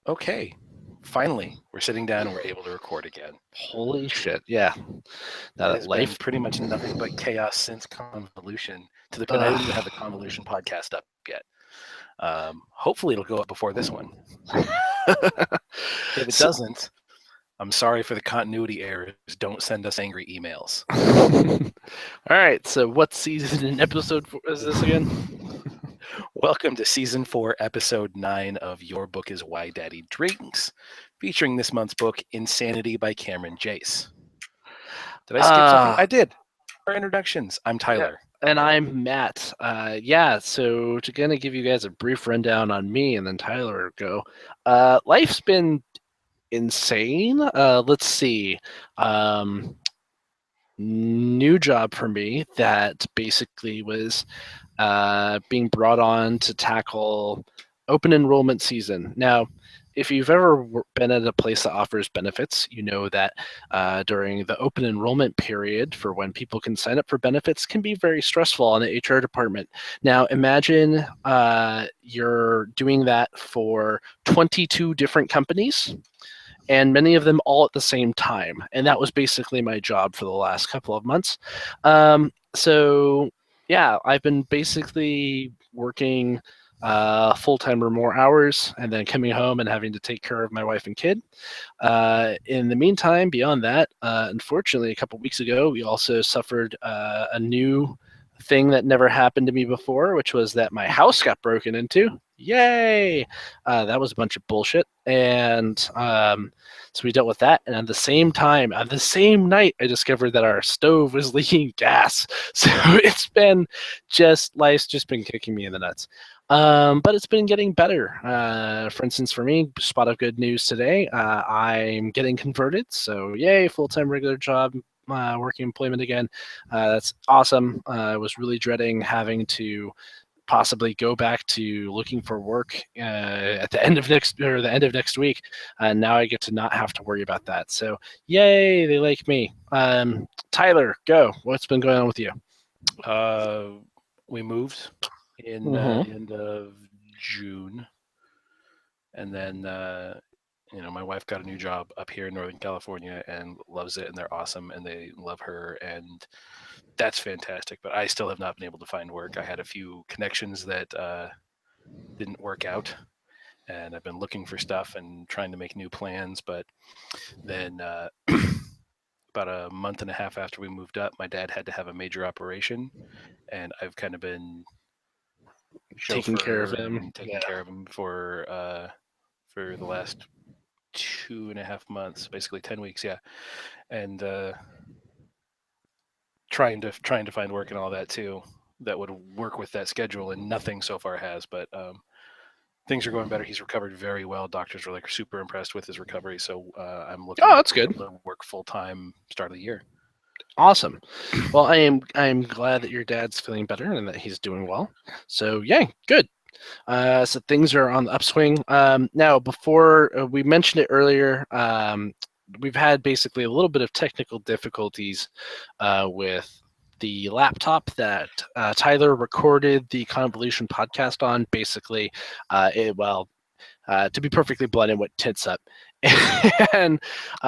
Okay, finally, we're sitting down and we're able to record again. Holy shit! Yeah, now It that has been life. pretty much nothing but chaos since Convolution, to the point I don't even have the Ugh. Convolution podcast up yet. Hopefully, it'll go up before this one. If it So, doesn't, I'm sorry for the continuity errors. Don't send us angry emails. all right. So, what season and episode is this again? Welcome to Season 4, Episode 9 of Your Book is Why Daddy Drinks, featuring this month's book, Insanity by Cameron Jace. Did I skip something? I did. Our introductions. I'm Yeah. Tyler. And I'm Matt. Yeah. So, to kind of give you guys a brief rundown on me, and then Tyler will go. Life's been insane. Let's see. Um, New job for me that basically was being brought on to tackle open enrollment season. Now, if you've ever been at a place that offers benefits, you know that during the open enrollment period for when people can sign up for benefits can be very stressful on the HR department. Now, imagine you're doing that for 22 different companies and many of them all at the same time. And that was basically my job for the last couple of months. So, yeah, I've been basically working full time or more hours and then coming home and having to take care of my wife and kid. In the meantime, beyond that, unfortunately, a couple weeks ago, we also suffered a new thing that never happened to me before, which was that my house got broken into. Yay! That was a bunch of bullshit. And so we dealt with that. And at the same time, on the same night, I discovered that our stove was leaking gas. So it's been life's just been kicking me in the nuts. But it's been getting better. For instance, for me, spot of good news today. I'm getting converted. So yay, full-time regular job. Working employment again. That's awesome. I was really dreading having to possibly go back to looking for work at the end of next week, and now I get to not have to worry about that. So, yay, they like me. Tyler, go. What's been going on with you? Uh, we moved in Mm-hmm. end of June, and then my wife got a new job up here in Northern California and loves it, and they're awesome, and they love her, and that's fantastic. But I still have not been able to find work. I had a few connections that didn't work out, and I've been looking for stuff and trying to make new plans. But then about a month and a half after we moved up, my dad had to have a major operation, and I've kind of been Taking care of chauffeur him. and taking Yeah. care of him for the last 2.5 months, basically 10 weeks, yeah, and trying to find work and all that too that would work with that schedule, and nothing so far has. But things are going better. He's recovered very well. Doctors are like super impressed with his recovery, so I'm Oh, looking that's to be good. able to work full time start of the year. Awesome. Well, I'm glad that your dad's feeling better and that he's doing well. So, yay, good. So things are on the upswing. Now, before we mentioned it earlier, we've had basically a little bit of technical difficulties with the laptop that Tyler recorded the Convolution podcast on. Basically, to be perfectly blunt, it went tits up. And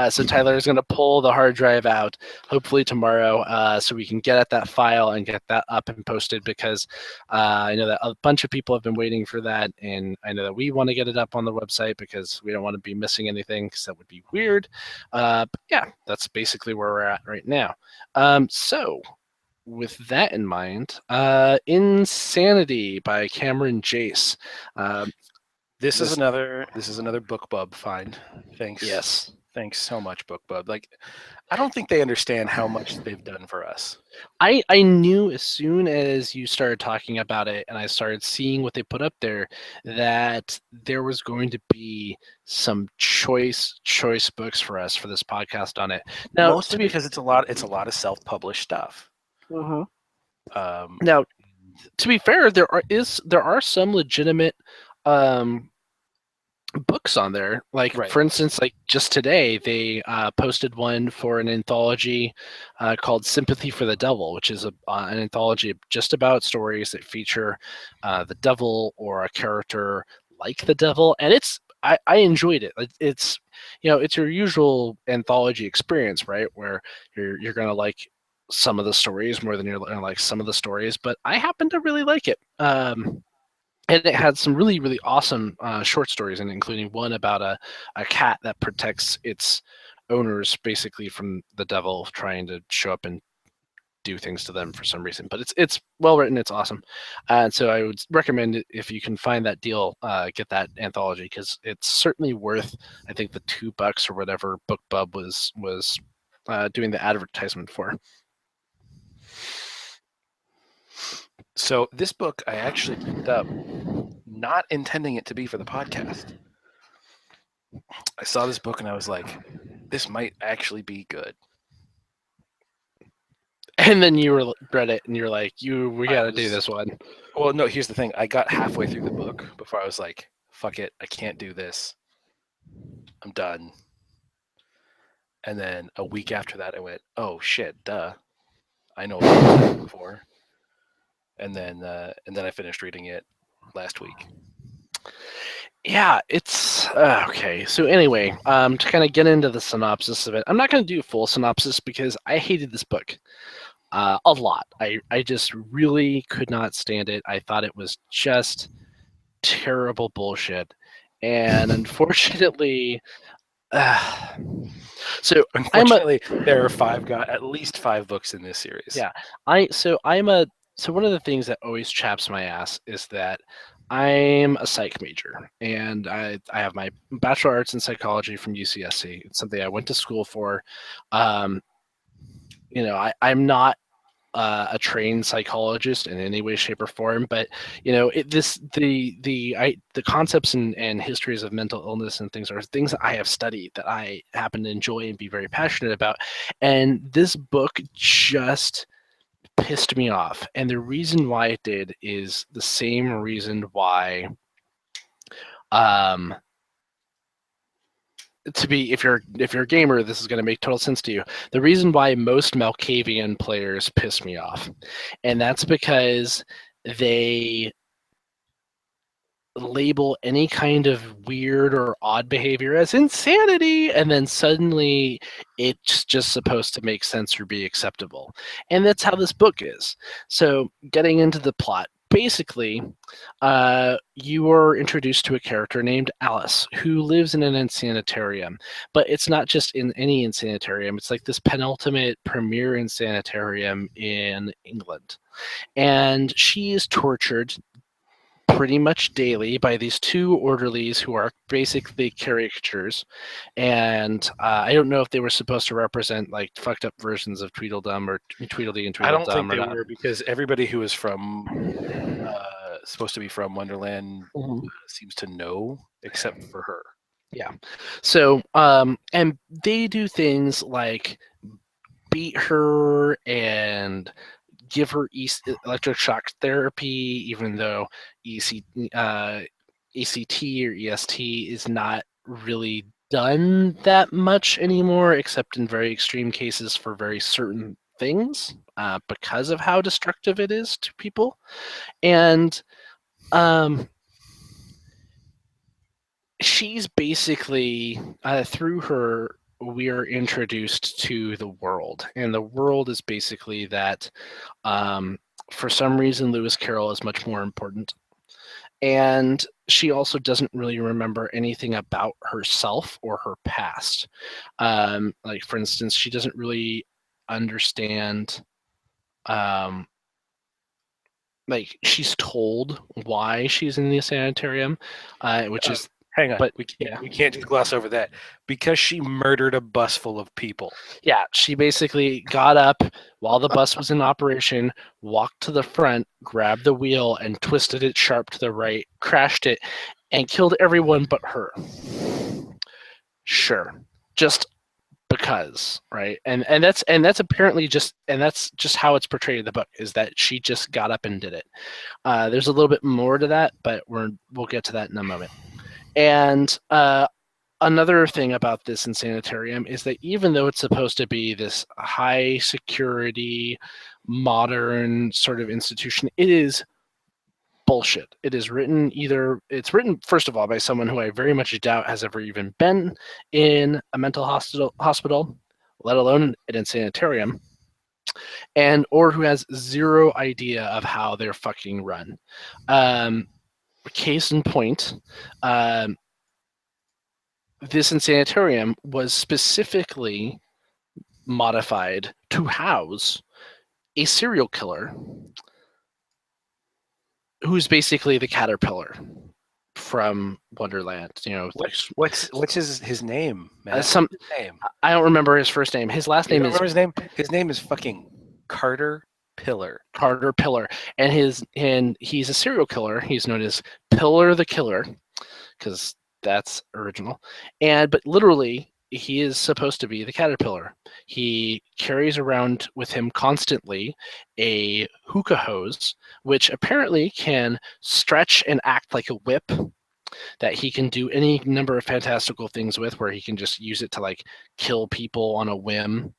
so Tyler is going to pull the hard drive out hopefully tomorrow so we can get at that file and get that up and posted because I know that a bunch of people have been waiting for that, and I know that we want to get it up on the website because we don't want to be missing anything because that would be weird. But yeah, that's basically where we're at right now. So with that in mind, Insanity by Cameron Jace. Um, This is this another BookBub find. Thanks, Yes. thanks so much, BookBub. Like, I don't think they understand how much they've done for us. I knew as soon as you started talking about it and I started seeing what they put up there that there was going to be some choice books for us for this podcast on it. Now, to Mostly be because it's a lot of self-published stuff. Mhm. Um, now to be fair, there are some legitimate um books on there. Like right. for instance, like just today they posted one for an anthology called "Sympathy for the Devil," which is an anthology just about stories that feature the devil or a character like the devil, and it's I enjoyed it. It's it's your usual anthology experience, right? Where you're gonna like some of the stories more than you're gonna like some of the stories, but I happen to really like it. And it had some really really awesome short stories in it, including one about a cat that protects its owners basically from the devil trying to show up and do things to them for some reason. But it's well written, it's awesome, and so I would recommend it if you can find that deal, get that anthology because it's certainly worth I think the $2 or whatever BookBub was doing the advertisement for. So this book I actually picked up, not intending it to be for the podcast. I saw this book and I was like, this might actually be good. And then you read it and you're like, we got to do this one. Well, no, here's the thing. I got halfway through the book before I was like, fuck it, I can't do this. I'm done. And then a week after that, I went, oh shit, duh. I know about this before. And then I finished reading it last week. Yeah, it's okay. So anyway, to kind of get into the synopsis of it, I'm not going to do a full synopsis because I hated this book a lot. I just really could not stand it. I thought it was just terrible bullshit, and unfortunately, so unfortunately, there are at least 5 books in this series. Yeah, so one of the things that always chaps my ass is that I'm a psych major, and I have my bachelor of arts in psychology from UCSC. It's something I went to school for. I'm not a trained psychologist in any way, shape, or form, but the concepts and histories of mental illness and things are things that I have studied that I happen to enjoy and be very passionate about. And this book just pissed me off, and the reason why it did is the same reason why if you're a gamer, this is going to make total sense to you. The reason why most Malkavian players piss me off, and that's because they label any kind of weird or odd behavior as insanity, and then suddenly it's just supposed to make sense or be acceptable. And that's how this book is. So getting into the plot, basically, you are introduced to a character named Alice who lives in an insanitarium. But it's not just in any insanitarium. It's like this penultimate premier insanitarium in England. And she is tortured pretty much daily by these 2 orderlies who are basically caricatures, and I don't know if they were supposed to represent like fucked up versions of Tweedledum or Tweedledee and Tweedledum. I don't think they were, because everybody who is from supposed to be from Wonderland seems to know, except for her. Yeah. So and they do things like beat her and give her electric shock therapy, even though ACT or EST is not really done that much anymore, except in very extreme cases for very certain things, because of how destructive it is to people. And she's basically, through her, we are introduced to the world, and the world is basically that for some reason Lewis Carroll is much more important, and she also doesn't really remember anything about herself or her past. Like, for instance, she doesn't really understand, like, she's told why she's in the sanitarium, which is hang on, but we can't just gloss over that, because she murdered a bus full of people. Yeah, she basically got up while the bus was in operation, walked to the front, grabbed the wheel, and twisted it sharp to the right, crashed it, and killed everyone but her. Sure, just because, right? And that's apparently just how it's portrayed in the book, is that she just got up and did it. There's a little bit more to that, but we'll get to that in a moment. And another thing about this insanitarium is that even though it's supposed to be this high security, modern sort of institution, it is bullshit. It's written first of all by someone who I very much doubt has ever even been in a mental hospital, let alone in a sanitarium, and or who has zero idea of how they're fucking run. Um, Case in point, this sanitarium was specifically modified to house a serial killer who's basically the caterpillar from Wonderland. What's his name, Matt? Some What's his name? I don't remember his first name. His last You name don't is remember his name? His name is fucking Carter Pillar. Carter Pillar, and he's a serial killer. He's known as Pillar the Killer because that's original. But literally, he is supposed to be the caterpillar. He carries around with him constantly a hookah hose, which apparently can stretch and act like a whip that he can do any number of fantastical things with, where he can just use it to like kill people on a whim.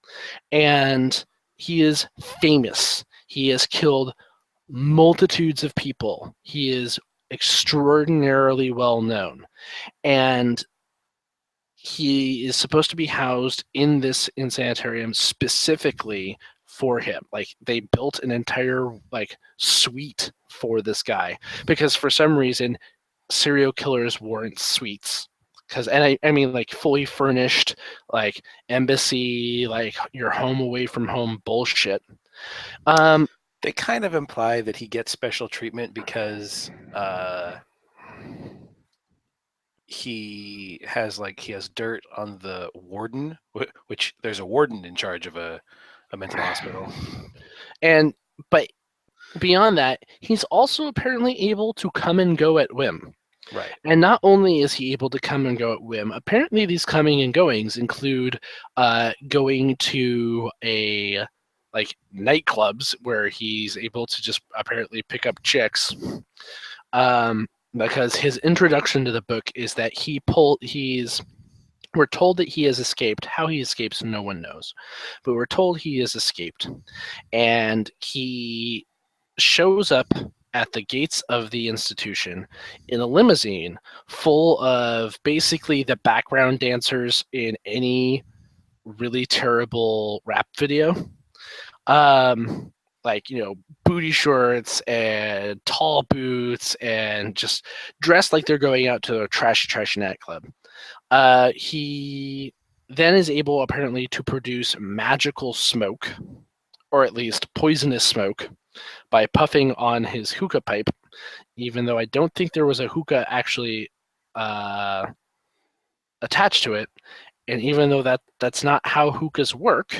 And he is famous. He has killed multitudes of people. He is extraordinarily well known. And he is supposed to be housed in this sanitarium specifically for him. Like they built an entire like suite for this guy because for some reason serial killers warrant suites. I mean like fully furnished, like embassy, like your home away from home bullshit. They kind of imply that he gets special treatment because he has dirt on the warden, which there's a warden in charge of a mental hospital. But beyond that, he's also apparently able to come and go at whim. Right. And not only is he able to come and go at whim, apparently these coming and goings include going to nightclubs where he's able to just apparently pick up chicks. Because his introduction to the book is that we're told that he has escaped. How he escapes, no one knows. But we're told he has escaped. And he shows up at the gates of the institution in a limousine full of basically the background dancers in any really terrible rap video. Booty shorts and tall boots and just dressed like they're going out to a trashy nightclub. He then is able apparently to produce magical smoke, or at least poisonous smoke, by puffing on his hookah pipe, even though I don't think there was a hookah actually attached to it, and even though that's not how hookahs work.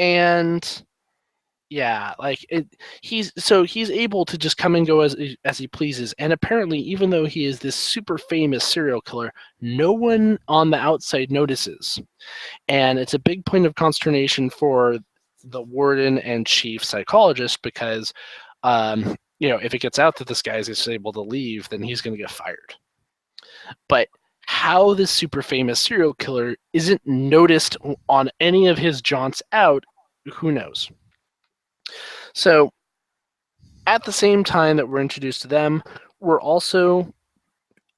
And yeah, he's able to just come and go as he pleases. And apparently, even though he is this super famous serial killer, no one on the outside notices. And it's a big point of consternation for the warden and chief psychologist because, if it gets out that this guy is able to leave, then he's going to get fired. But how this super famous serial killer isn't noticed on any of his jaunts out, who knows? So, at the same time that we're introduced to them, we're also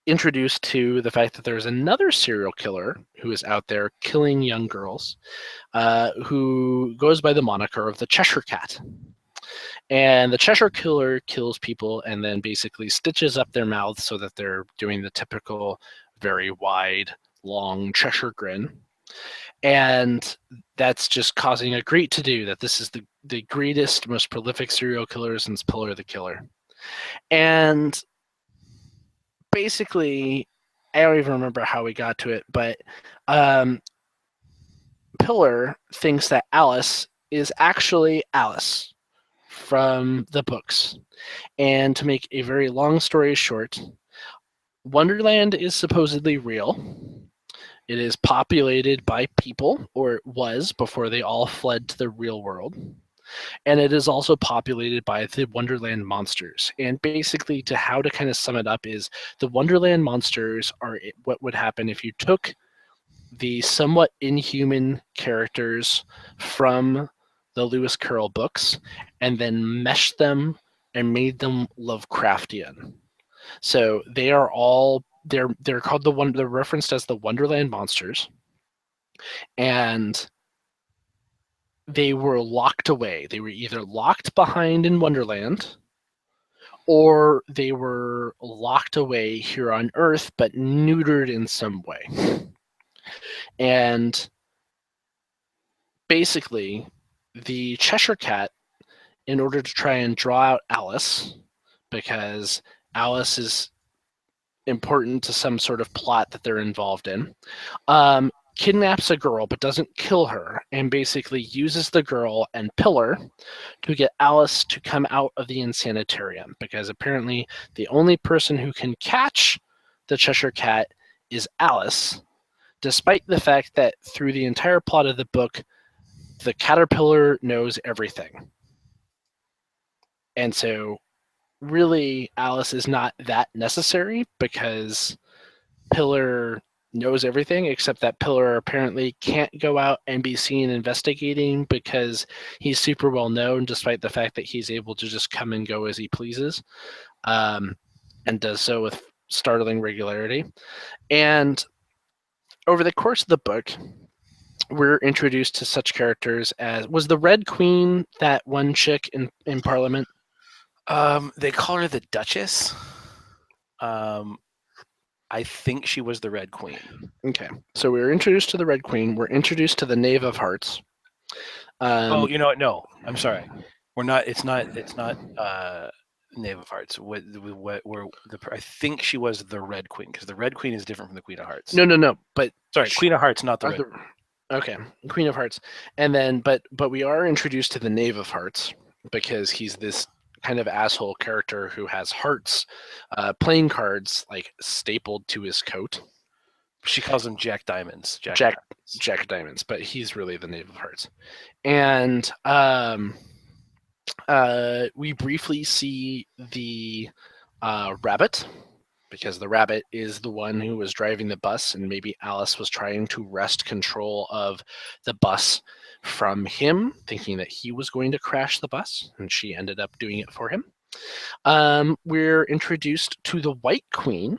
introduced to the fact that there's another serial killer who is out there killing young girls, who goes by the moniker of the Cheshire Cat. And the Cheshire Killer kills people and then basically stitches up their mouths so that they're doing the typical very wide, long Cheshire grin. And that's just causing a great to-do that this is the greatest, most prolific serial killer since Pillar the Killer. And basically, I don't even remember how we got to it, but Pillar thinks that Alice is actually Alice from the books. And to make a very long story short, Wonderland is supposedly real. It is populated by people, or it was before they all fled to the real world. And it is also populated by the Wonderland monsters. And basically, how to kind of sum it up is the Wonderland monsters are what would happen if you took the somewhat inhuman characters from the Lewis Carroll books and then meshed them and made them Lovecraftian. So they are all they're called they're referenced as the Wonderland monsters, and they were locked away. They were either locked behind in Wonderland or they were locked away here on Earth but neutered in some way. And basically, the Cheshire Cat, in order to try and draw out Alice, because Alice is important to some sort of plot that they're involved in, kidnaps a girl but doesn't kill her, and basically uses the girl and Pillar to get Alice to come out of the insanitarium, because apparently the only person who can catch the Cheshire Cat is Alice, despite the fact that through the entire plot of the book, the caterpillar knows everything. And so, really, Alice is not that necessary because Pillar knows everything, except that Pillar apparently can't go out and be seen investigating because he's super well known, despite the fact that he's able to just come and go as he pleases, um, and does so with startling regularity. And over the course of the book, we're introduced to such characters as, was the Red Queen that one chick in Parliament? They call her the Duchess. I think she was the Red Queen. Okay, so we were introduced to the Red Queen. We're introduced to the Knave of Hearts. Oh, you know what? No, I'm sorry. We're not. It's not. Knave of Hearts. I think she was the Red Queen, because the Red Queen is different from the Queen of Hearts. No. But sorry, Queen of Hearts, not the Red. Okay, Queen of Hearts, and then but we are introduced to the Knave of Hearts because he's this kind of asshole character who has hearts, playing cards like stapled to his coat. She calls him Jack Diamonds. Jack Diamonds, but he's really the Knave of Hearts. And we briefly see the rabbit, because the rabbit is the one who was driving the bus, and maybe Alice was trying to wrest control of the bus from him, thinking that he was going to crash the bus, and she ended up doing it for him. We're introduced to the White Queen,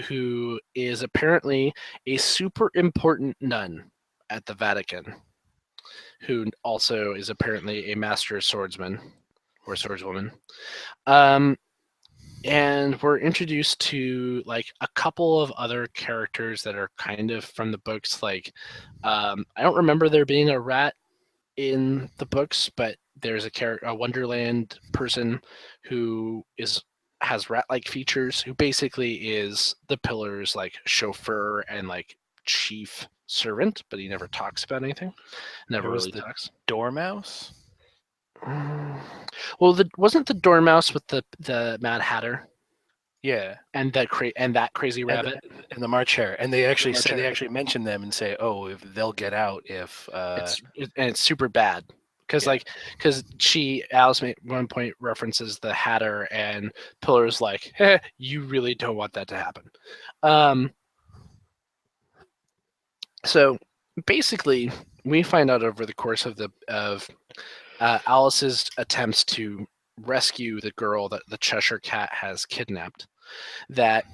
who is apparently a super important nun at the Vatican, who also is apparently a master swordsman or swordswoman. And we're introduced to like a couple of other characters that are kind of from the books. Like, I don't remember there being a rat in the books, but there's a Wonderland person who has rat-like features, who basically is the Pillar's like chauffeur and like chief servant, but he never talks about anything. Never really talks. Dormouse. Well, wasn't the Dormouse with the Mad Hatter? Yeah, and that crazy rabbit and the March Hare, and they actually mention them and say, "Oh, if they'll get out if." It's super bad because Alice at one point references the Hatter, and Pillar's like, "Hey, you really don't want that to happen." So basically, we find out over the course of Alice's attempts to rescue the girl that the Cheshire Cat has kidnapped, that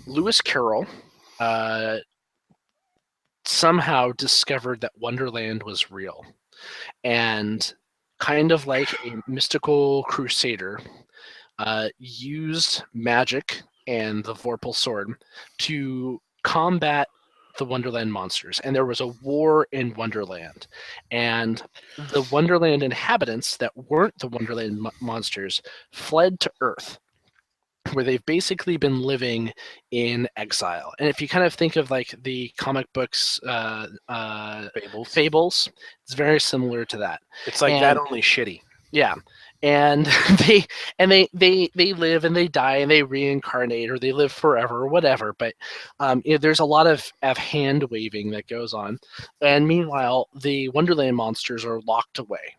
Lewis Carroll somehow discovered that Wonderland was real, and kind of like a mystical crusader, used magic and the Vorpal sword to combat the Wonderland monsters. And there was a war in Wonderland, and the Wonderland inhabitants that weren't the Wonderland monsters fled to Earth, where they've basically been living in exile. And if you kind of think of like the comic books Fables, it's very similar to that. It's like that, only shitty. Yeah. And they live and they die and they reincarnate, or they live forever or whatever. But there's a lot of hand waving that goes on. And meanwhile, the Wonderland monsters are locked away.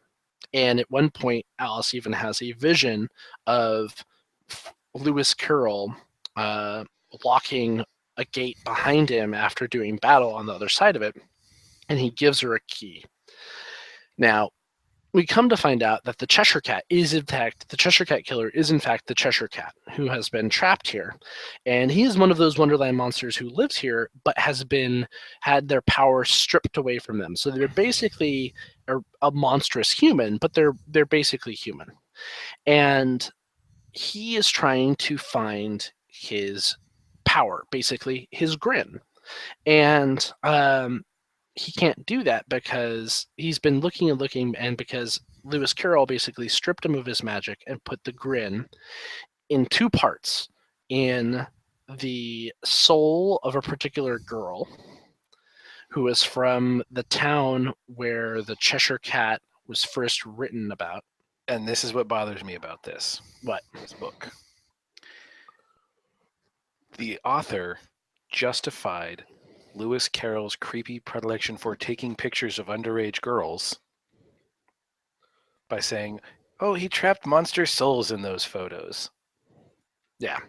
And at one point, Alice even has a vision of Lewis Carroll locking a gate behind him after doing battle on the other side of it, and he gives her a key. Now, we come to find out that the Cheshire Cat the Cheshire Cat killer is in fact the Cheshire Cat who has been trapped here, and he is one of those Wonderland monsters who lives here but has been had their power stripped away from them. So they're basically a monstrous human, but they're basically human, and he is trying to find his power, basically his grin, and he can't do that because he's been looking and looking, and because Lewis Carroll basically stripped him of his magic and put the grin in two parts, in the soul of a particular girl who is from the town where the Cheshire Cat was first written about. And this is what bothers me about this What? book. The author justified Lewis Carroll's creepy predilection for taking pictures of underage girls by saying, "Oh, he trapped monster souls in those photos." Yeah.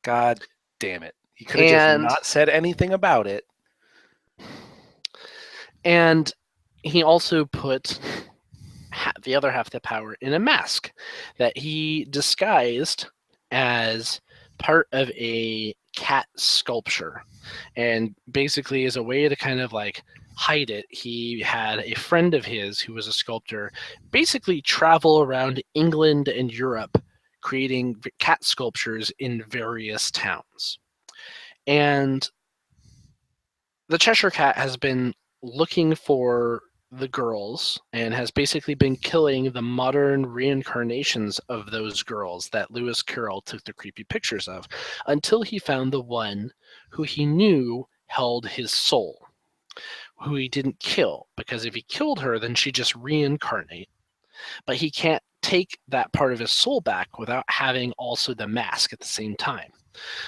God damn it. He could have just And not said anything about it. and he also put the other half of the power in a mask that he disguised as part of a cat sculpture. And basically, as a way to kind of like hide it, he had a friend of his who was a sculptor basically travel around England and Europe creating cat sculptures in various towns. And the Cheshire Cat has been looking for the girls and has basically been killing the modern reincarnations of those girls that Lewis Carroll took the creepy pictures of, until he found the one who he knew held his soul, who he didn't kill, because if he killed her, then she'd just reincarnate. But he can't take that part of his soul back without having also the mask at the same time.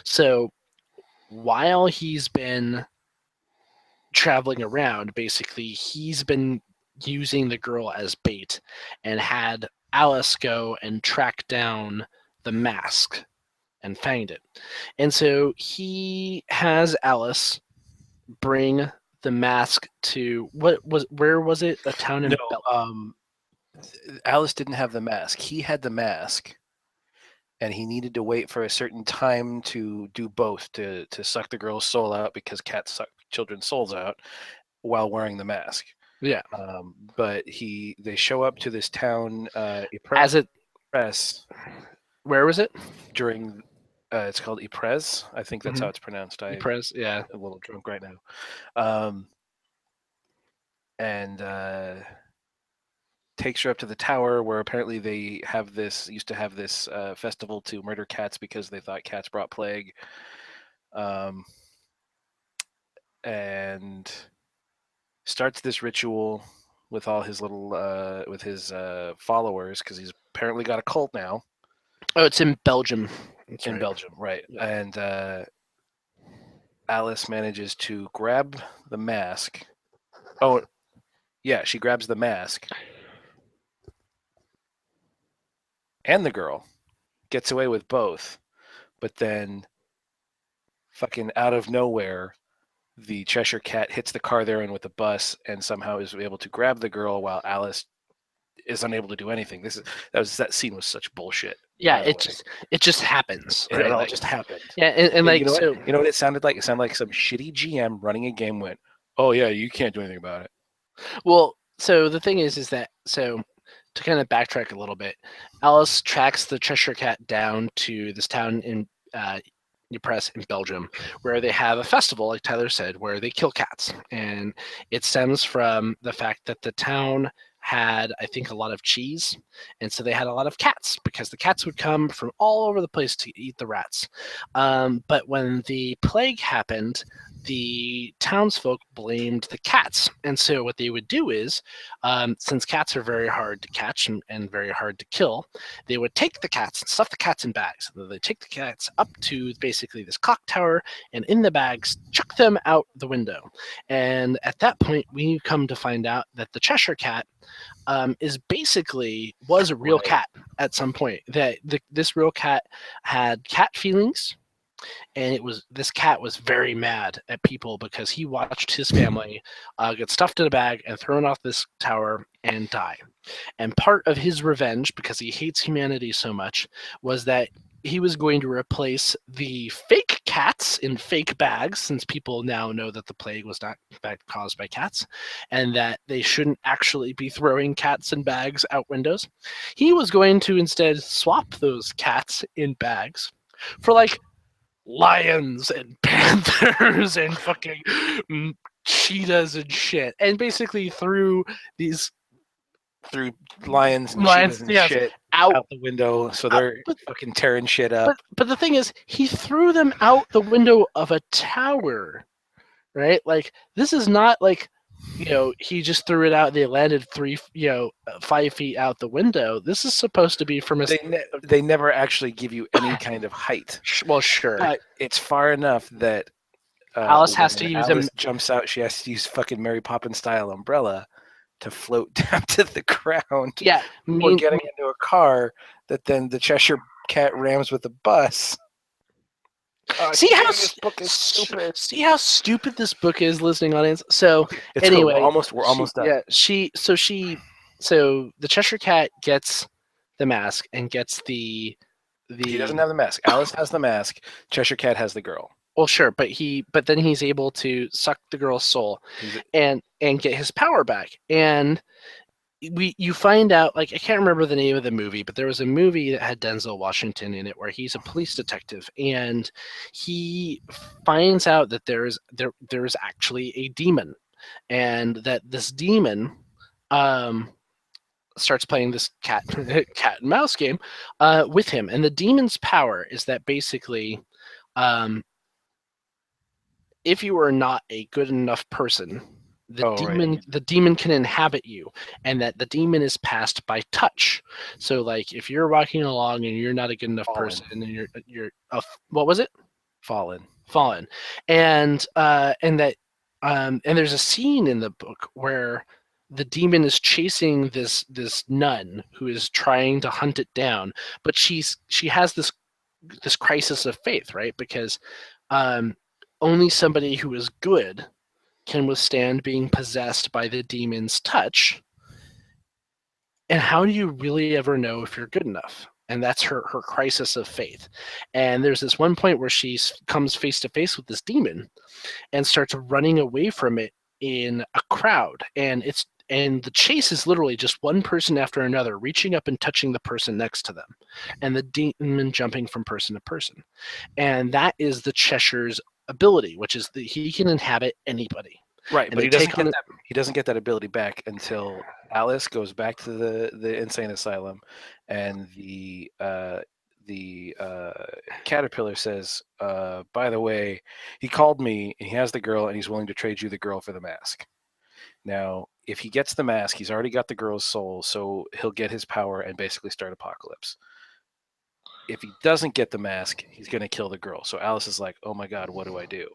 So while he's been traveling around, basically, he's been using the girl as bait and had Alice go and track down the mask and find it. And so he has Alice bring the mask to where was it? A town in No, Alice didn't have the mask. He had the mask, and he needed to wait for a certain time to do both, to suck the girl's soul out, because cats suck children's souls out while wearing the mask. Yeah. But they show up to this town, As it Ypres, where was it? during it's called Ypres. I think that's how it's pronounced. I'm Ypres, yeah. a little drunk right now. And takes her up to the tower, where apparently they used to have this festival to murder cats because they thought cats brought plague. And starts this ritual with all his little with his followers, because he's apparently got a cult now. Oh, it's in Belgium. It's in Belgium, right? Yeah. And Alice manages to grab the mask. Oh, yeah, she grabs the mask, and the girl gets away with both. But then, fucking out of nowhere, the Cheshire Cat hits the car they're in with the bus and somehow is able to grab the girl while Alice is unable to do anything. That scene was such bullshit. Yeah, it just happens. It Right? all Like, just happened. yeah, and like, you know so what? You know what it sounded like? It sounded like some shitty GM running a game went, "Oh yeah, you can't do anything about it." well, so the thing is that, so to kind of backtrack a little bit, Alice tracks the Cheshire Cat down to this town in Ypres in Belgium, where they have a festival, like Tyler said, where they kill cats, and it stems from the fact that the town had, I think, a lot of cheese, and so they had a lot of cats because the cats would come from all over the place to eat the rats. But when the plague happened, the townsfolk blamed the cats, and so what they would do is, since cats are very hard to catch and very hard to kill, they would take the cats and stuff the cats in bags. They take the cats up to basically this clock tower, and in the bags, chuck them out the window. And at that point, we come to find out that the Cheshire Cat was a real cat at some point. That this real cat had cat feelings, and this cat was very mad at people because he watched his family get stuffed in a bag and thrown off this tower and die. And part of his revenge, because he hates humanity so much, was that he was going to replace the fake cats in fake bags, since people now know that the plague was not in fact caused by cats, and that they shouldn't actually be throwing cats in bags out windows. He was going to instead swap those cats in bags for like lions and panthers and fucking cheetahs and shit, and basically these through lions and lions, cheetahs and yes, shit out. out the window, so they're fucking tearing shit up. But the thing is, he threw them out the window of a tower, right? Like, this is not like, he just threw it out. They landed 5 feet out the window. This is supposed to be from a. They never actually give you any kind of height. Well, sure. But it's far enough that Alice has to use Alice jumps out. She has to use fucking Mary Poppins style umbrella to float down to the ground. Yeah, or getting into a car that then the Cheshire Cat rams with a bus. See how stupid. See how stupid this book is, listening audience. So it's anyway, cool. We're almost done. Yeah, so the Cheshire Cat gets the mask and gets the. He doesn't have the mask. Alice has the mask. Cheshire Cat has the girl. Well, sure, but then he's able to suck the girl's soul and get his power back. And you find out, like, I can't remember the name of the movie, but there was a movie that had Denzel Washington in it where he's a police detective, and he finds out that there is actually a demon, and that this demon starts playing this cat and mouse game with him. And the demon's power is that basically if you are not a good enough person, the demon can inhabit you, and that the demon is passed by touch. So, like, if you're walking along and you're not a good enough person, and you're what was it? Fallen, and there's a scene in the book where the demon is chasing this nun who is trying to hunt it down, but she has this crisis of faith, right? Because only somebody who is good can withstand being possessed by the demon's touch. And how do you really ever know if you're good enough? And that's her crisis of faith. And there's this one point where she comes face to face with this demon and starts running away from it in a crowd. And the chase is literally just one person after another reaching up and touching the person next to them, and the demon jumping from person to person. And that is the Cheshire's ability, which is that he can inhabit anybody. Right, but he doesn't get that ability back until Alice goes back to the insane asylum, and the caterpillar says, by the way, he called me and he has the girl and he's willing to trade you the girl for the mask. Now, if he gets the mask, he's already got the girl's soul, so he'll get his power and basically start Apocalypse. If he doesn't get the mask, he's going to kill the girl. So Alice is like, oh my God, what do I do?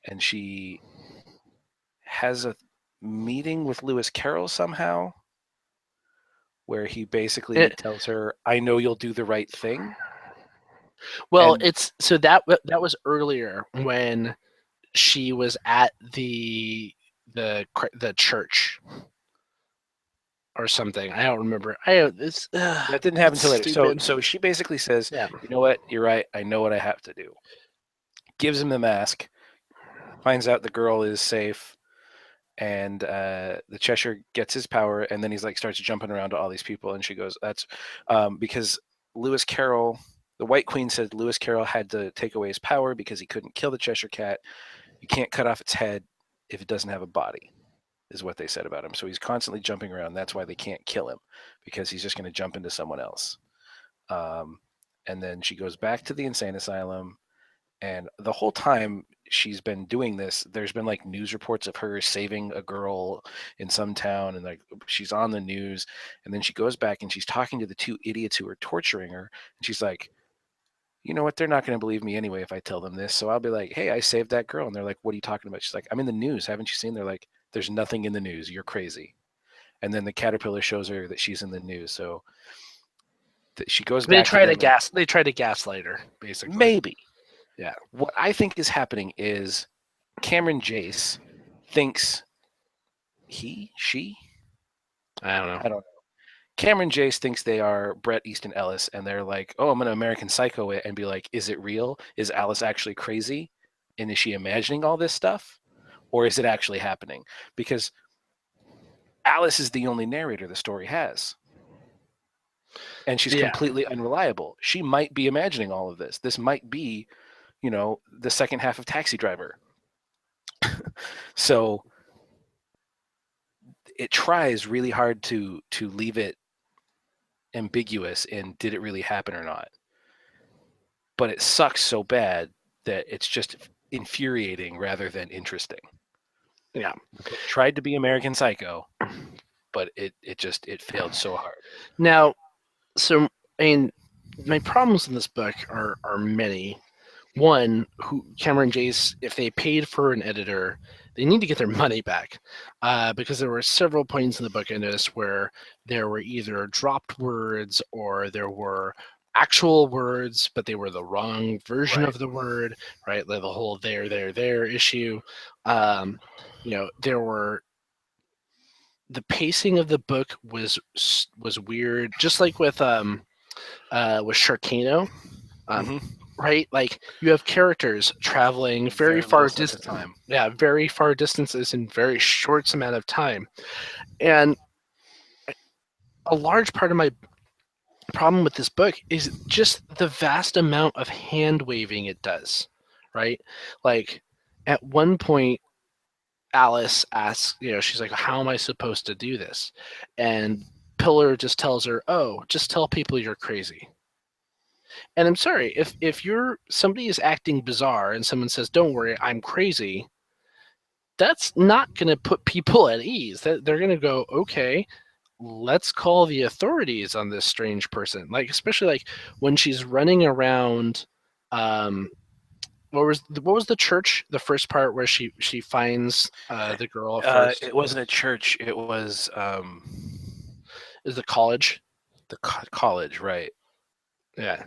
And she has a meeting with Lewis Carroll somehow, where he basically tells her, I know you'll do the right thing. Well, that was earlier when she was at the church or something. I don't remember. That didn't happen until later. So she basically says, you know what? You're right. I know what I have to do. Gives him the mask. Finds out the girl is safe. And the Cheshire gets his power. And then he's like, starts jumping around to all these people. And she goes, that's because Lewis Carroll, the White Queen said Lewis Carroll had to take away his power because he couldn't kill the Cheshire Cat. You can't cut off its head if it doesn't have a body, is what they said about him. So he's constantly jumping around. That's why they can't kill him, because he's just going to jump into someone else. And then she goes back to the insane asylum. And the whole time she's been doing this, there's been like news reports of her saving a girl in some town, and like she's on the news. And then she goes back and she's talking to the two idiots who are torturing her. And she's like, you know what? They're not going to believe me anyway if I tell them this. So I'll be like, hey, I saved that girl. And they're like, what are you talking about? She's like, I'm in the news. Haven't you seen? They're like, there's nothing in the news. You're crazy. And then the caterpillar shows her that she's in the news. So she goes back. They try to gaslight her, basically. Maybe. Yeah. What I think is happening is Cameron Jace thinks she, I don't know. I don't know. Cameron Jace thinks they are Bret Easton Ellis, and they're like, "Oh, I'm gonna American Psycho it," and be like, "Is it real? Is Alice actually crazy? And is she imagining all this stuff, or is it actually happening?" Because Alice is the only narrator the story has, and she's Yeah. completely unreliable. She might be imagining all of this. This might be, the second half of Taxi Driver. So it tries really hard to leave it ambiguous in did it really happen or not. But it sucks so bad that it's just infuriating rather than interesting. Yeah. The book tried to be American Psycho, but it failed so hard. Now, so I mean, my problems in this book are many. One, who Cameron Jace, if they paid for an editor, they need to get their money back, because there were several points in the book I noticed where there were either dropped words or there were actual words, but they were the wrong version Right. of the word, right? Like the whole there issue. Um, there were the pacing of the book was weird, just like with Sharkano. Um, Hmm. right? Like you have characters traveling very Very little far sense of time. yeah, very far distances in very short amount of time. And a large part of my problem with this book is just the vast amount of hand waving it does, right? Like at one point Alice asks, she's like, "How am I supposed to do this?" And Pillar just tells her, "Oh, just tell people you're crazy." And I'm sorry, if you're somebody is acting bizarre and someone says, "Don't worry, I'm crazy," that's not going to put people at ease. They're going to go, "Okay, let's call the authorities on this strange person." Like especially like when she's running around. Um, what was the church? The first part where she finds the girl at first It wasn't a church. It was is the college. the college, right? Yeah.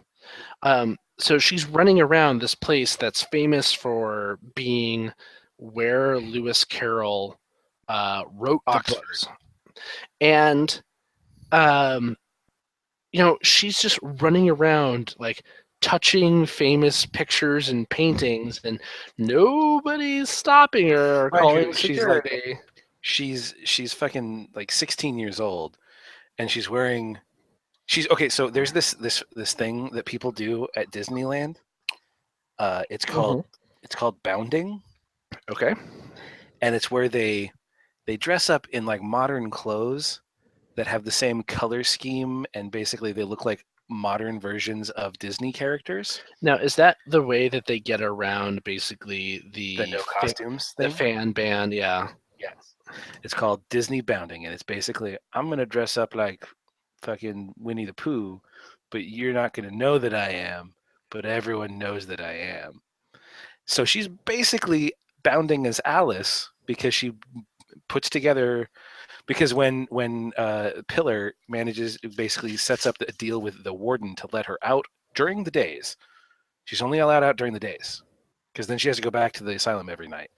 So she's running around this place that's famous for being where Lewis Carroll wrote the Oxford. books, and um, she's just running around like touching famous pictures and paintings, and nobody's stopping her or Mind calling you, she's like security. she's fucking like 16 years old, and she's okay. So there's this thing that people do at Disneyland. It's called Hmm. bounding, Okay. and it's where they dress up in like modern clothes that have the same color scheme, and basically they look like modern versions of Disney characters. Now, is that the way that they get around basically The no costumes the thing. fan band? Yeah. Yes. It's called Disney Bounding, and it's basically I'm gonna dress up like fucking Winnie the Pooh, but you're not gonna know that I am, but everyone knows that I am. So she's basically bounding as Alice because she puts together because when Pillar manages basically sets up a deal with the warden to let her out during the days. She's only allowed out during the days because then she has to go back to the asylum every night.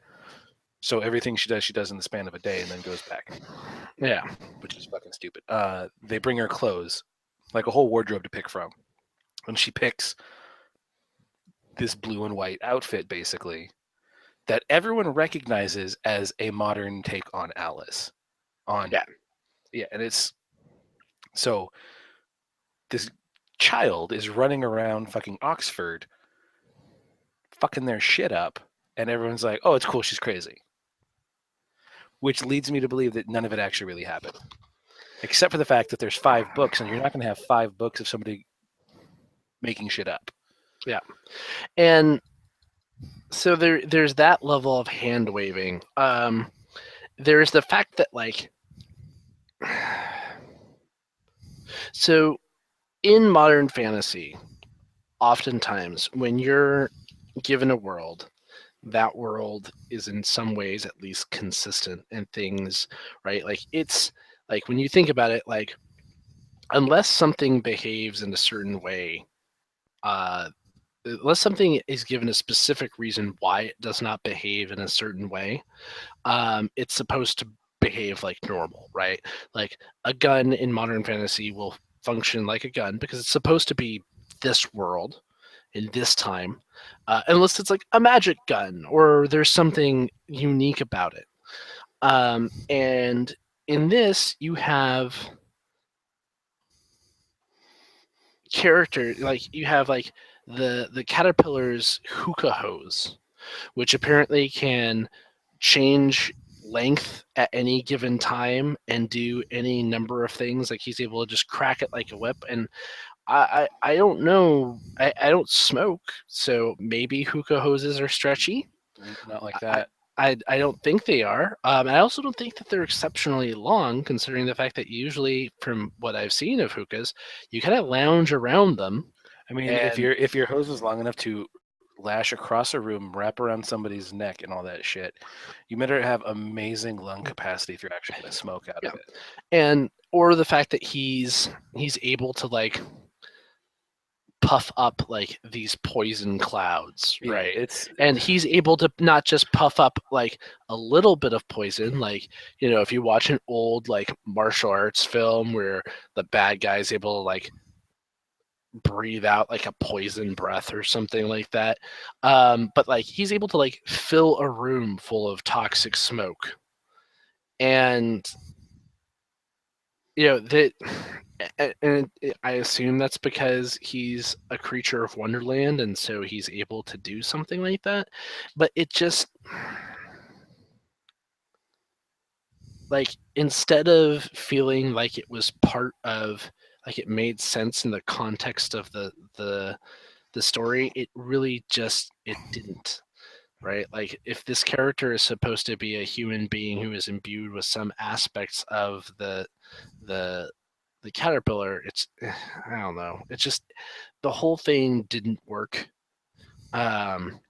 So everything she does in the span of a day and then goes back, Yeah. which is fucking stupid. They bring her clothes, like a whole wardrobe to pick from, and she picks this blue and white outfit basically that everyone recognizes as a modern take on Alice. On Yeah. Yeah, and it's so this child is running around fucking Oxford, fucking their shit up, and everyone's like, "Oh, it's cool, she's crazy," which leads me to believe that none of it actually really happened, except for the fact that there's 5 books, and you're not going to have 5 books of somebody making shit up. Yeah. And so there's that level of hand waving. There's the fact that like so in modern fantasy, oftentimes when you're given a world, that world is in some ways at least consistent and things, right? Like it's like when you think about it, like unless something behaves in a certain way, uh, unless something is given a specific reason why it does not behave in a certain way, it's supposed to behave like normal, right? Like a gun in modern fantasy will function like a gun because it's supposed to be this world in this time, unless it's like a magic gun or there's something unique about it. And in this, you have character like you have like the caterpillar's hookah hose, which apparently can change length at any given time and do any number of things. Like he's able to just crack it like a whip. And I don't know. I don't smoke, so maybe hookah hoses are stretchy. Not like I that. I don't think they are. I also don't think that they're exceptionally long, considering the fact that usually, from what I've seen of hookahs, you kind of lounge around them. I mean, And if your hose is long enough to lash across a room, wrap around somebody's neck, and all that shit, you better have amazing lung capacity if you're actually going to smoke out yeah, of it. and or the fact that he's able to like puff up like these poison clouds, Yeah, right? it's And he's able to not just puff up like a little bit of poison, like, you know, if you watch an old like martial arts film where the bad guy's able to like breathe out like a poison breath or something like that. But like he's able to like fill a room full of toxic smoke. And you know that and I assume that's because he's a creature of Wonderland, and so he's able to do something like that. But it just like instead of feeling like it was part of like it made sense in the context of the story, it really just it didn't. Right? Like if this character is supposed to be a human being who is imbued with some aspects of the the caterpillar, it's I don't know. It's just the whole thing didn't work. Um,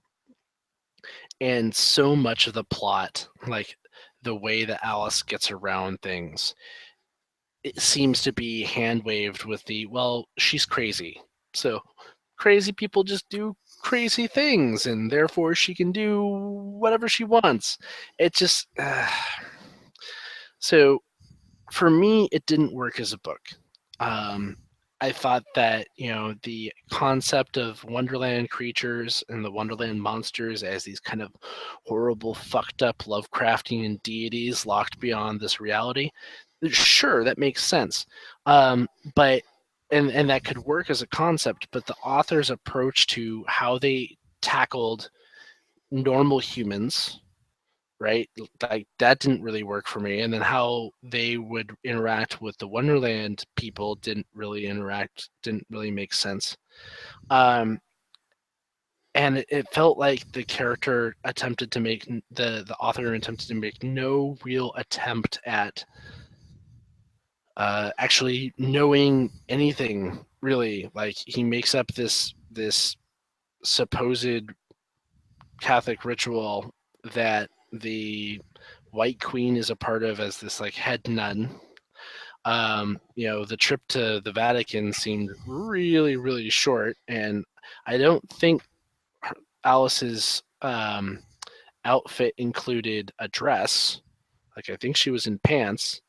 and so much of the plot, like the way that Alice gets around things, it seems to be hand waved with the well, she's crazy. So crazy people just do crazy things and therefore she can do whatever she wants. It just so for me, it didn't work as a book. Um, I thought that you know the concept of Wonderland creatures and the Wonderland monsters as these kind of horrible, fucked up Lovecraftian deities locked beyond this reality. Sure, that makes sense, um, but and that could work as a concept. But the author's approach to how they tackled normal humans, right? Like that didn't really work for me. And then how they would interact with the Wonderland people didn't really make sense. Um, and it felt like the character attempted to make the author attempted to make no real attempt at actually knowing anything really. Like he makes up this supposed Catholic ritual that the White Queen is a part of as this like head nun. You know, the trip to the Vatican seemed really, really short, and I don't think Alice's outfit included a dress. Like, I think she was in pants,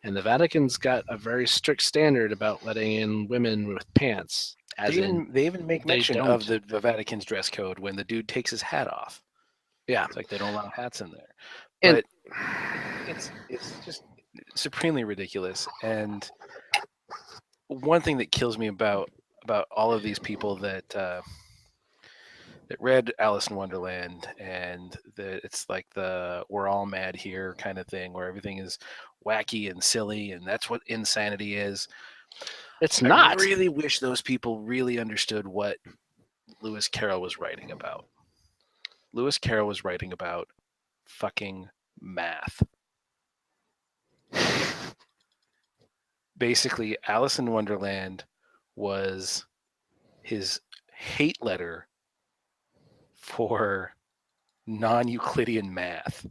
and the Vatican's got a very strict standard about letting in women with pants, as in they even make they mention of don't. the Vatican's dress code when the dude takes his hat off. Yeah, It's like they don't allow hats in there, and but it's just supremely ridiculous. And one thing that kills me about all of these people that read Alice in Wonderland and that it's like the we're all mad here kind of thing where everything is wacky and silly and that's what insanity is. it's I not. really wish those people really understood what Lewis Carroll was writing about. Lewis Carroll was writing about fucking math. Basically, Alice in Wonderland was his hate letter for non-Euclidean math.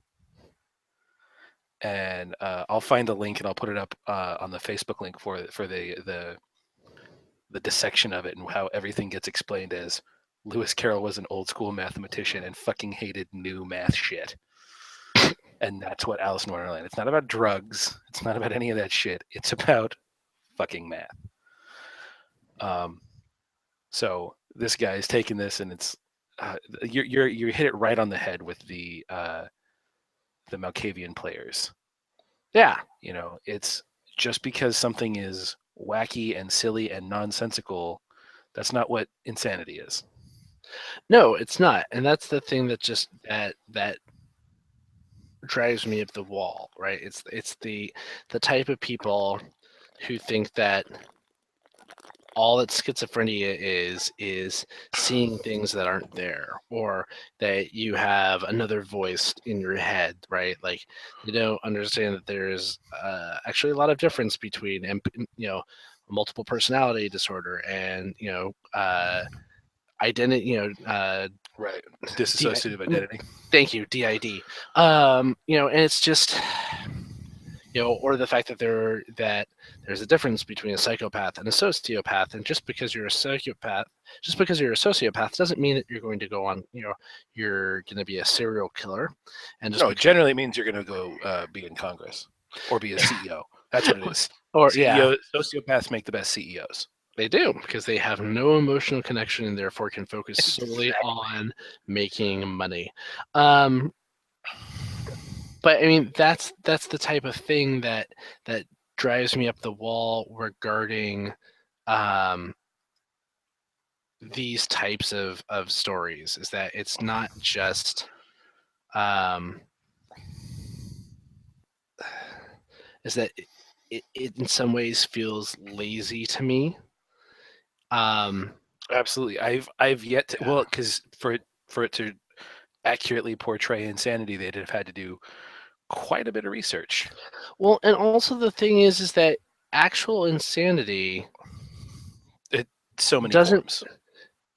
And I'll find the link and I'll put it up on the Facebook link for the dissection of it and how everything gets explained as Lewis Carroll was an old school mathematician and fucking hated new math shit. And that's what Alice in Wonderland. It's not about drugs. It's not about any of that shit. It's about fucking math. So this guy is taking this, and it's you hit it right on the head with the Malkavian players. Yeah. You know, it's just because something is wacky and silly and nonsensical, that's not what insanity is. No, it's not. And that's the thing that just that drives me up the wall, right? It's the type of people who think that all that schizophrenia is seeing things that aren't there, or that you have another voice in your head, right? Like they don't understand that there's actually a lot of difference between multiple personality disorder and identity, Right. DI, Dissociative identity. thank you, DID. And it's just or the fact that there's a difference between a psychopath and a sociopath, and just because you're a sociopath doesn't mean that you're going to go on, you're going to be a serial killer, and just No, it generally means you're going to go be in Congress or be a CEO. That's what it is. or yeah, Sociopaths make the best CEOs. they do, because they have no emotional connection and therefore can focus solely on making money. But I mean, that's the type of thing that drives me up the wall regarding these types of stories, is that it's not just is that it in some ways feels lazy to me. Absolutely. I've yet to, Yeah. well, because for it to accurately portray insanity, they'd have had to do quite a bit of research. Well, and also the thing is that actual insanity So many doesn't. forms.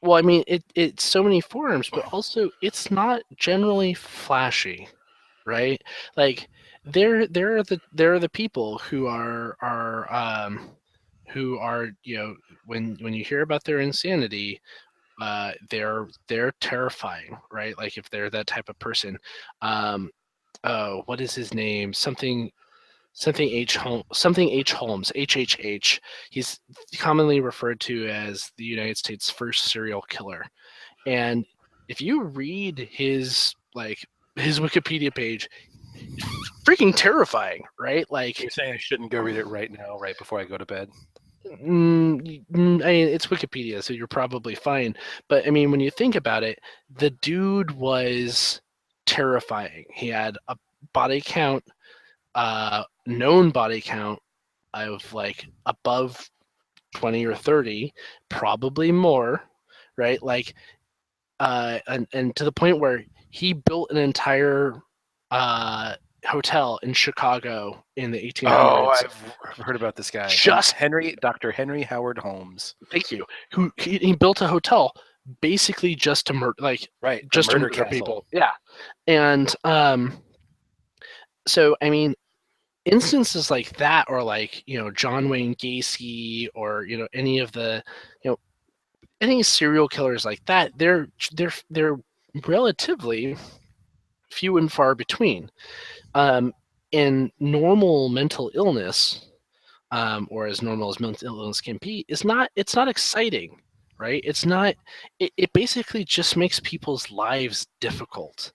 Well, I mean, it's so many forms, but also it's not generally flashy, right? Like there are the people who are when you hear about their insanity, they're terrifying, right? Like if they're that type of person. Oh, what is his name? Something H Holmes, HHH. He's commonly referred to as the United States' first serial killer. And if you read his Wikipedia page, it's freaking terrifying, right? Like, You're saying I shouldn't go read it right now, right before I go to bed? I mean, it's Wikipedia, so you're probably fine. But I mean, when you think about it, the dude was terrifying. He had a body count, known body count of like above 20 or 30, probably more, right? Like, and to the point where he built an entire hotel in Chicago in the Oh, 1800s. I've heard about this guy, Just Dr. Henry Howard Holmes. Thank you. Who he built a hotel basically just to Right, the just to murder murder castle. people. Yeah, and so I mean, instances like that, or like John Wayne Gacy, or any of the any serial killers like that, they're relatively few and far between. In normal mental illness, or as normal as mental illness can be, it's not exciting, right? It's not. It basically just makes people's lives difficult,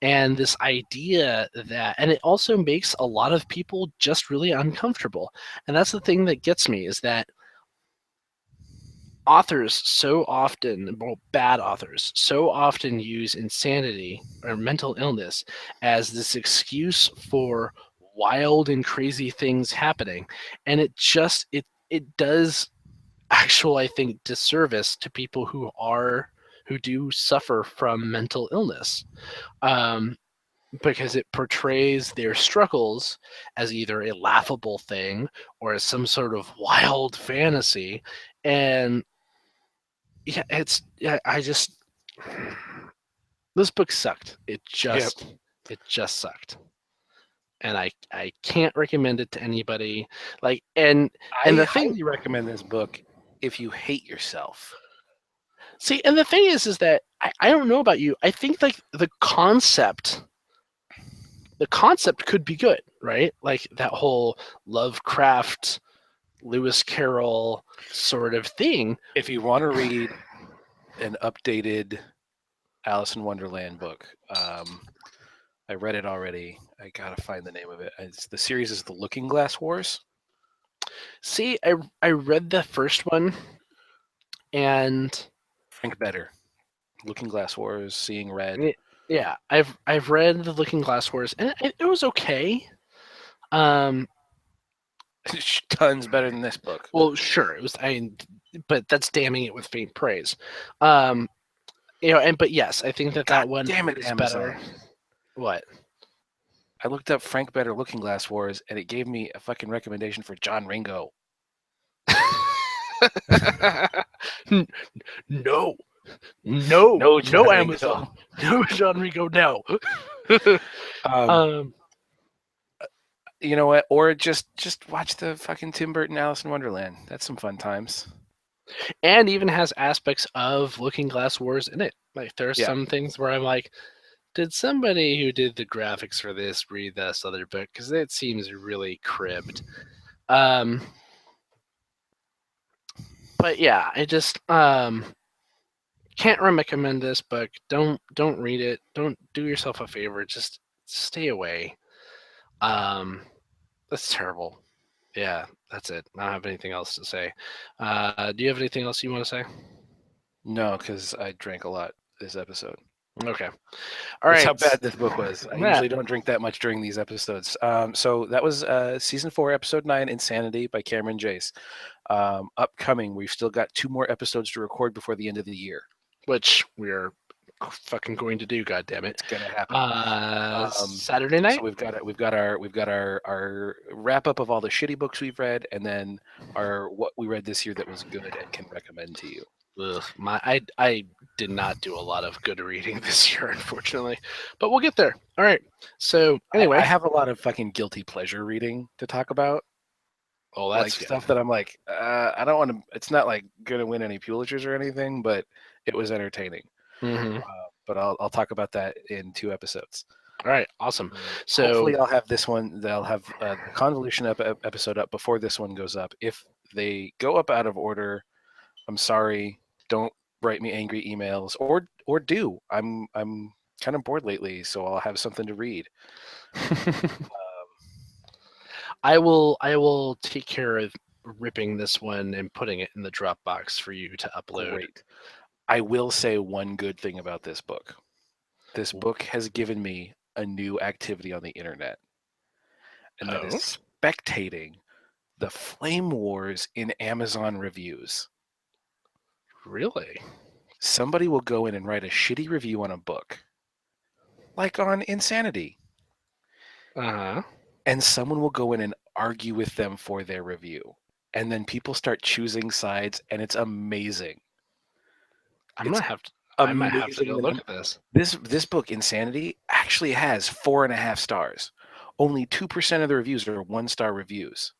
and this idea that, and it also makes a lot of people just really uncomfortable. And that's the thing that gets me, is that authors so often, well, bad authors so often use insanity or mental illness as this excuse for wild and crazy things happening, and it does actual, I think, disservice to people who do suffer from mental illness, um, because it portrays their struggles as either a laughable thing or as some sort of wild fantasy. And yeah, I just, this book sucked. Yep. It just sucked, and I can't recommend it to anybody. And I the thing, highly recommend this book if you hate yourself. See, and the thing is that I don't know about you. I think like the concept could be good, right? Like that whole Lovecraft, Lewis Carroll sort of thing. If you want to read an updated Alice in Wonderland book, I read it already. I gotta find the name of it. The series is the Looking Glass Wars. See, I read the first one, and Frank Better, Looking Glass Wars, Seeing Red. yeah, I've read the Looking Glass Wars, and it was okay. Um, Tons better than this book. well, sure, it was. But that's damning it with faint praise. Um, but yes, I think that God one damn it, is Amazon. better. What? I looked up Frank Better Looking Glass Wars, and it gave me a fucking recommendation for John Ringo. No, No, John Amazon, no John Rico, no. You know what? Or just watch the fucking Tim Burton Alice in Wonderland. That's some fun times. And even has aspects of Looking Glass Wars in it. Like there's some things where I'm like, did somebody who did the graphics for this read this other book? Because it seems really cribbed. But yeah, I just can't recommend this book. Don't read it. Don't do yourself a favor. Just stay away. That's terrible. Yeah, that's it. I don't have anything else to say. Do you have anything else you want to say? No, because I drank a lot this episode. Okay. All right. That's how bad this book was. I usually don't drink that much during these episodes. So that was season 4, episode 9, Insanity by Cameron Jace. Upcoming, we've still got 2 more episodes to record before the end of the year, which we're fucking going to do. God damn it, it's gonna happen. Saturday night. So we've got our wrap up of all the shitty books we've read, and then our what we read this year that was good and can recommend to you. Ugh, I did not do a lot of good reading this year, unfortunately, but we'll get there. All right. So anyway, I have a lot of fucking guilty pleasure reading to talk about. Oh, that's like stuff that I'm like, I don't want to. It's not like gonna win any Pulitzers or anything, but it was entertaining. Mm-hmm. But I'll talk about that in 2 episodes. All right, awesome. So hopefully I'll have this one. They'll have the convolution episode up before this one goes up. If they go up out of order, I'm sorry. Don't write me angry emails, or do. I'm kind of bored lately, so I'll have something to read. I will take care of ripping this one and putting it in the Dropbox for you to upload. Great. I will say one good thing about this book. This book has given me a new activity on the internet, and that is spectating the flame wars in Amazon reviews. Really? Somebody will go in and write a shitty review on a book, like on Insanity. Uh-huh. And someone will go in and argue with them for their review. And then people start choosing sides, and it's amazing. I might have to go look at this. This book, Insanity, actually has 4.5 stars. Only 2% of the reviews are 1-star reviews.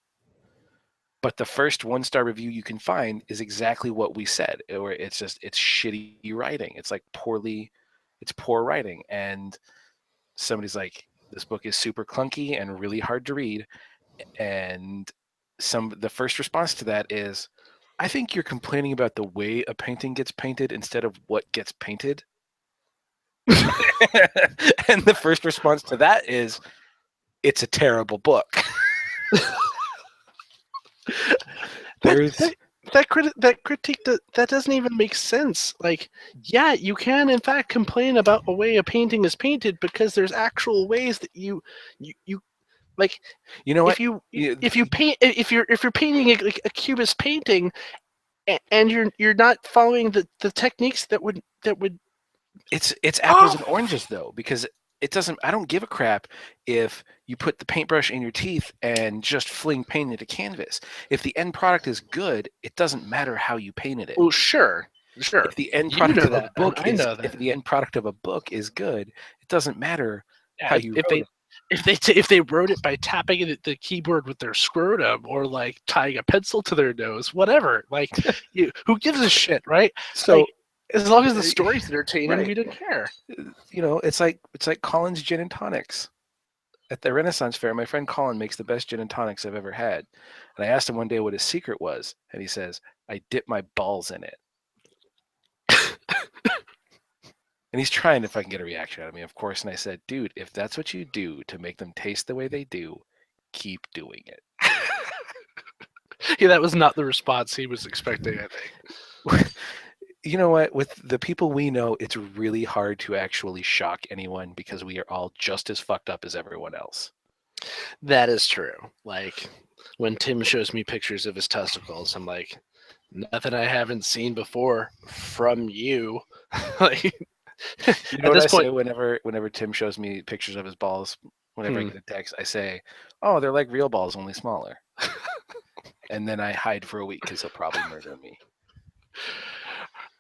But the first 1-star review you can find is exactly what we said. Or it's shitty writing. It's like it's poor writing. And somebody's like, this book is super clunky and really hard to read. And the first response to that is, I think you're complaining about the way a painting gets painted instead of what gets painted. And the first response to that is, it's a terrible book. That critique that doesn't even make sense. Like, yeah, you can in fact complain about a way a painting is painted because there's actual ways that you like. You know what? If you're painting a cubist painting, and you're not following the techniques that would. It's apples and oranges though, because it doesn't. I don't give a crap if you put the paintbrush in your teeth and just fling paint into canvas. If the end product is good, it doesn't matter how you painted it. Well, sure. If the end product of a book if the end product of a book is good, it doesn't matter how you wrote it. If they wrote it by tapping the keyboard with their scrotum or like tying a pencil to their nose, whatever. Like, who gives a shit, right? So As long as the story's entertaining, Right. we don't care. You know, it's like Colin's gin and tonics. At the Renaissance Fair, my friend Colin makes the best gin and tonics I've ever had. And I asked him one day what his secret was, and he says, "I dip my balls in it." And he's trying if I can get a reaction out of me, of course. And I said, "Dude, if that's what you do to make them taste the way they do, keep doing it." Yeah, that was not the response he was expecting, I think. You know what? With the people we know, it's really hard to actually shock anyone because we are all just as fucked up as everyone else. That is true. Like when Tim shows me pictures of his testicles, I'm like, nothing I haven't seen before from you. Like You know at what this I point, say whenever Tim shows me pictures of his balls, whenever I hmm, get a text, I say, "Oh, they're like real balls, only smaller." And then I hide for a week because he'll probably murder me.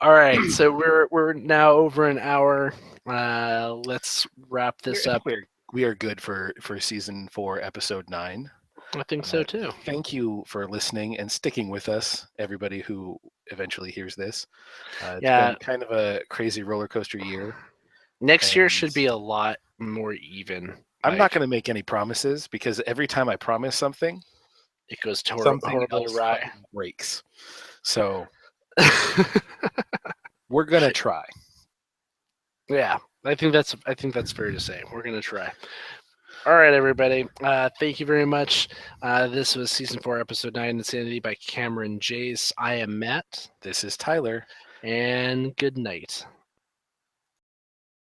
all right. So we're now over an hour. Let's wrap We're, this up. we are good for season 4, episode 9. I think so too. Thank you for listening and sticking with us, everybody who eventually hears this. It's Yeah, been kind of a crazy roller coaster year, next year and should be a lot more even. I'm not Like going to make any promises because every time I promise something, it goes something horribly else awry. fucking breaks. So we're gonna try. Yeah, I think that's fair to say. We're gonna try. All right, everybody. Thank you very much. This was season 4, episode 9, Insanity by Cameron Jace. I am Matt, This is Tyler. and good night.